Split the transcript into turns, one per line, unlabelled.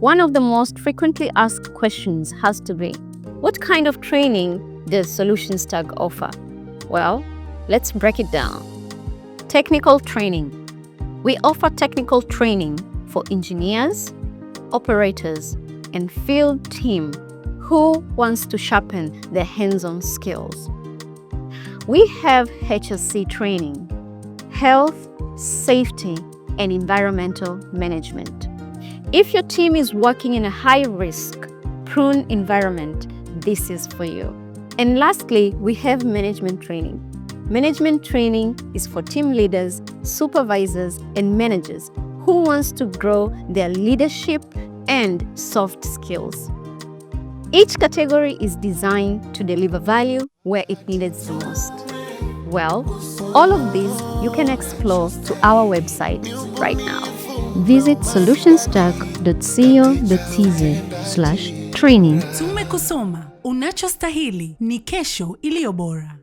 One of the most frequently asked questions has to be, what kind of training does SolutionsTag offer? Well, let's break it down. Technical training. We offer technical training for engineers, operators, and field team who wants to sharpen their hands-on skills. We have HSC training, health, safety, and environmental management. If your team is working in a high-risk, prone environment, this is for you. And lastly, we have management training. Management training is for team leaders, supervisors, and managers who wants to grow their leadership and soft skills. Each category is designed to deliver value where it needed the most. Well, all of these you can explore to our website right now. Visit solutionstag.co.tz/training.
Tumekusoma, unachostahili ni kesho iliyo bora.